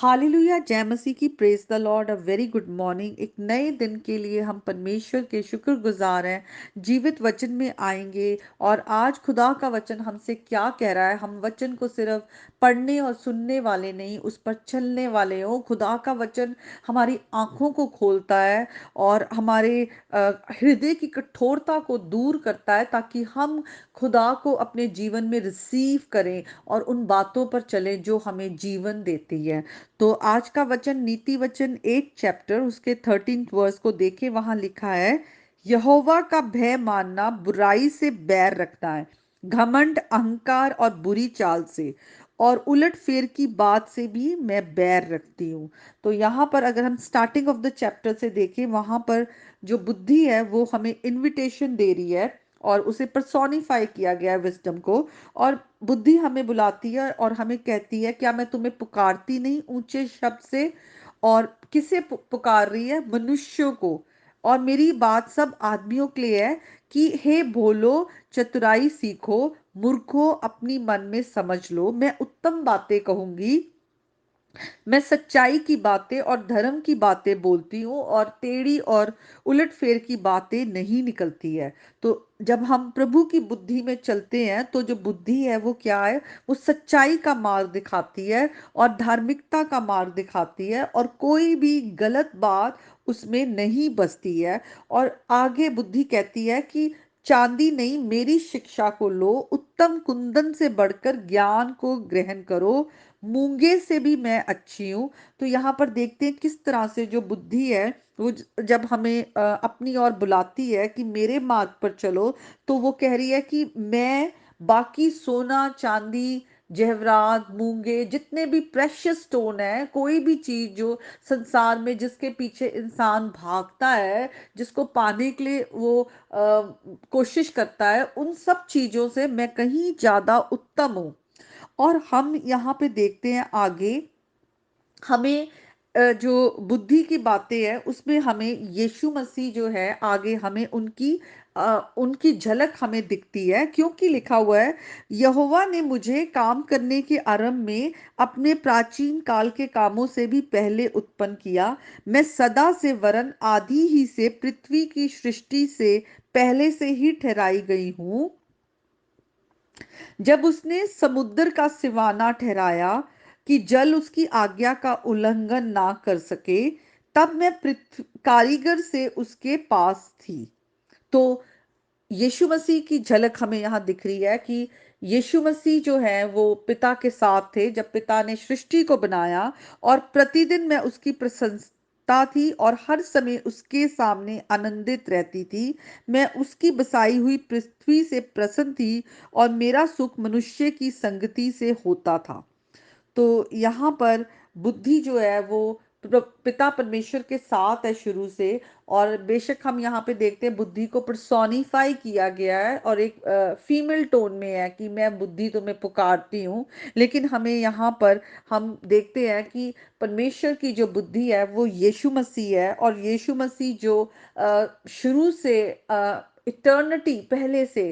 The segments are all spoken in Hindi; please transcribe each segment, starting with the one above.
हालेलुया, जय मसीह की। Praise the Lord. A very good morning. एक नए दिन के लिए हम परमेश्वर के शुक्रगुजार हैं। जीवित वचन में आएंगे और आज खुदा का वचन हमसे क्या कह रहा है। हम वचन को सिर्फ पढ़ने और सुनने वाले नहीं, उस पर चलने वाले हो। खुदा का वचन हमारी आंखों को खोलता है और हमारे हृदय की कठोरता को दूर करता है, ताकि हम खुदा को अपने जीवन में रिसीव करें और उन बातों पर चलें जो हमें जीवन देती है। तो आज का वचन नीति वचन 8 चैप्टर उसके 13th वर्स को देखें। वहां लिखा है, यहोवा का भय मानना बुराई से बैर रखता है, घमंड, अहंकार और बुरी चाल से और उलट फेर की बात से भी मैं बैर रखती हूँ। तो यहाँ पर अगर हम स्टार्टिंग ऑफ द चैप्टर से देखें, वहां पर जो बुद्धि है वो हमें इनविटेशन दे रही है और उसे पर्सोनिफाई किया गया है विजडम को। और बुद्धि हमें बुलाती है और हमें कहती है, क्या मैं तुम्हें पुकारती नहीं ऊंचे शब्द से। और किसे पुकार रही है? मनुष्यों को। और मेरी बात सब आदमियों के लिए है कि हे भोलो, चतुराई सीखो, मूर्खो अपनी मन में समझ लो। मैं उत्तम बातें कहूंगी, मैं सच्चाई की बातें और धर्म की बातें बोलती हूँ और टेढ़ी और उलटफेर की बातें नहीं निकलती है। तो जब हम प्रभु की बुद्धि में चलते हैं तो जो बुद्धि है वो क्या है? वो सच्चाई का मार्ग दिखाती है और धार्मिकता का मार्ग दिखाती है और कोई भी गलत बात उसमें नहीं बसती है। और आगे बुद्धि कहती है कि चांदी नहीं, मेरी शिक्षा को लो, उत्तम कुंदन से बढ़कर ज्ञान को ग्रहण करो, मूंगे से भी मैं अच्छी हूँ। तो यहाँ पर देखते हैं किस तरह से जो बुद्धि है वो जब हमें अपनी ओर बुलाती है कि मेरे मार्ग पर चलो, तो वो कह रही है कि मैं बाकी सोना चांदी जेवरात मूंगे जितने भी प्रेशियस स्टोन है, कोई भी चीज जो संसार में जिसके पीछे इंसान भागता है, जिसको पाने के लिए वो कोशिश करता है, उन सब चीजों से मैं कहीं ज्यादा उत्तम हूँ। और हम यहाँ पे देखते हैं आगे, हमें जो बुद्धि की बातें हैं उसमें हमें यीशु मसीह जो है, आगे हमें उनकी झलक हमें दिखती है। क्योंकि लिखा हुआ है, यहोवा ने मुझे काम करने के आरंभ में अपने प्राचीन काल के कामों से भी पहले उत्पन्न किया। मैं सदा से वरन आदि ही से पृथ्वी की सृष्टि से पहले से ही ठहराई गई हूँ। जब उसने समुद्र का सिवाना ठहराया कि जल उसकी आज्ञा का उल्लंघन ना कर सके, तब मैं पृथ्वी कारीगर से उसके पास थी। तो यीशु मसीह की झलक हमें यहाँ दिख रही है कि यीशु मसीह जो है वो पिता के साथ थे जब पिता ने सृष्टि को बनाया। और प्रतिदिन मैं उसकी प्रसन्नता थी और हर समय उसके सामने आनंदित रहती थी। मैं उसकी बसाई हुई पृथ्वी से प्रसन्न थी और मेरा सुख मनुष्य की संगति से होता था। तो यहाँ पर बुद्धि जो है वो पिता परमेश्वर के साथ है शुरू से। और बेशक हम यहाँ पे देखते हैं बुद्धि को पर्सोनिफाई किया गया है और एक फीमेल टोन में है कि मैं बुद्धि तुम्हें पुकारती हूँ। लेकिन हमें यहाँ पर हम देखते हैं कि परमेश्वर की जो बुद्धि है वो यीशु मसीह है। और यीशु मसीह जो शुरू से इटर्निटी पहले से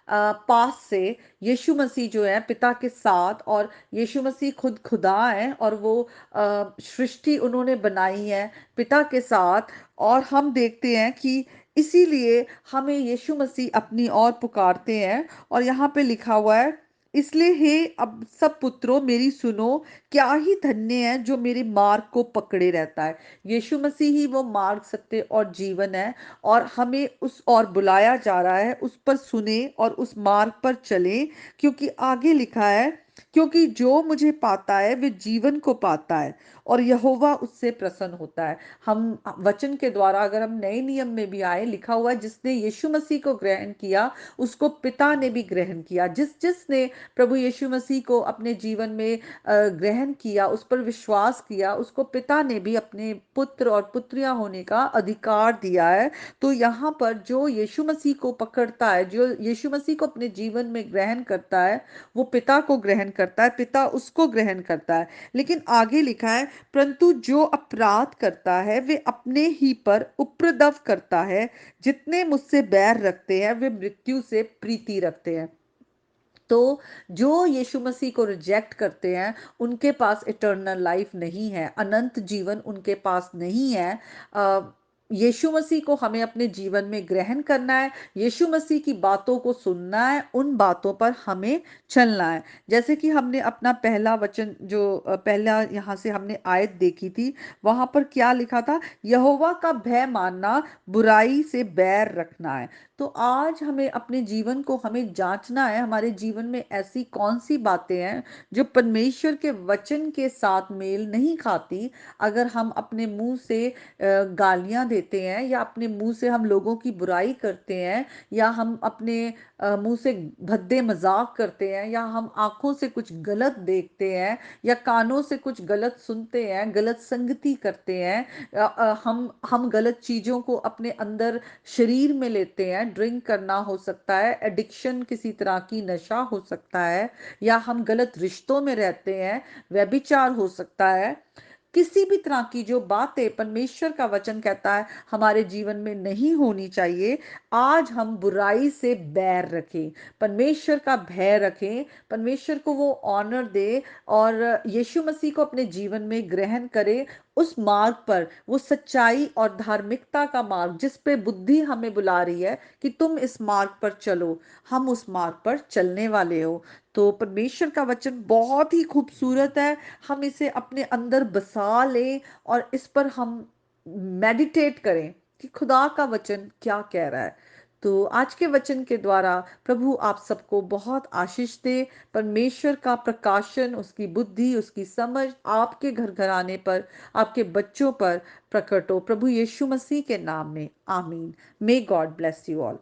पास से यीशु मसीह जो है पिता के साथ, और यीशु मसीह खुद खुदा है और वो सृष्टि उन्होंने बनाई है पिता के साथ। और हम देखते हैं कि इसीलिए हमें यीशु मसीह अपनी ओर पुकारते हैं। और यहाँ पे लिखा हुआ है, इसलिए हे अब सब पुत्रों मेरी सुनो, क्या ही धन्य है जो मेरे मार्ग को पकड़े रहता है। यीशु मसीह ही वो मार्ग, सत्य और जीवन है। और हमें उस ओर बुलाया जा रहा है, उस पर सुने और उस मार्ग पर चलें। क्योंकि आगे लिखा है, क्योंकि जो मुझे पाता है वे जीवन को पाता है और यहोवा उससे प्रसन्न होता है। हम वचन के द्वारा अगर हम नए नियम में भी आए, लिखा हुआ है जिसने यीशु मसीह को ग्रहण किया उसको पिता ने भी ग्रहण किया। जिसने प्रभु यीशु मसीह को अपने जीवन में ग्रहण किया, उस पर विश्वास किया, उसको पिता ने भी अपने पुत्र और पुत्रियां होने का अधिकार दिया है। तो यहाँ पर जो यीशु मसीह को पकड़ता है, जो यीशु मसीह को अपने जीवन में ग्रहण करता है, वो पिता को ग्रहण करता है, पिता उसको ग्रहण करता है। लेकिन आगे लिखा है, परंतु जो अपराध करता है वे अपने ही पर उपद्रव करता है। जितने मुझसे बैर रखते हैं वे मृत्यु से प्रीति रखते हैं। तो जो यीशु मसीह को रिजेक्ट करते हैं, उनके पास इटर्नल लाइफ नहीं है, अनंत जीवन उनके पास नहीं है। यीशु मसीह को हमें अपने जीवन में ग्रहण करना है, यीशु मसीह की बातों को सुनना है, उन बातों पर हमें चलना है। जैसे कि हमने अपना पहला वचन जो पहला यहाँ से हमने आयत देखी थी, वहां पर क्या लिखा था? यहोवा का भय मानना, बुराई से बैर रखना है। तो आज हमें अपने जीवन को हमें जांचना है, हमारे जीवन में ऐसी कौन सी बातें हैं जो परमेश्वर के वचन के साथ मेल नहीं खाती। अगर हम अपने मुंह से गालियां देते हैं, या अपने मुंह से हम लोगों की बुराई करते हैं, या हम अपने मुंह से भद्दे मजाक करते हैं, या हम आंखों से कुछ गलत देखते हैं, या कानों से कुछ गलत सुनते हैं, गलत संगति करते हैं, हम गलत चीजों को अपने अंदर शरीर में लेते हैं, ड्रिंक करना हो सकता है, एडिक्शन किसी तरह की नशा हो सकता है, या हम गलत रिश्तों में रहते हैं, व्यभिचार हो सकता है। किसी भी तरह की जो बातें परमेश्वर का वचन कहता है हमारे जीवन में नहीं होनी चाहिए, आज हम बुराई से बैर रखें, परमेश्वर का भय रखें, परमेश्वर को वो ऑनर दे, और यीशु मसीह को अपने जीवन में ग्रहण करें। उस मार्ग पर, वो सच्चाई और धार्मिकता का मार्ग जिस पे बुद्धि हमें बुला रही है कि तुम इस मार्ग पर चलो, हम उस मार्ग पर चलने वाले हो। तो परमेश्वर का वचन बहुत ही खूबसूरत है, हम इसे अपने अंदर बसा लें और इस पर हम मेडिटेट करें कि खुदा का वचन क्या कह रहा है। तो आज के वचन के द्वारा प्रभु आप सबको बहुत आशीष दे, परमेश्वर का प्रकाशन, उसकी बुद्धि, उसकी समझ आपके घर घराने पर, आपके बच्चों पर प्रकट हो, प्रभु यीशु मसीह के नाम में, आमीन। May God bless you all.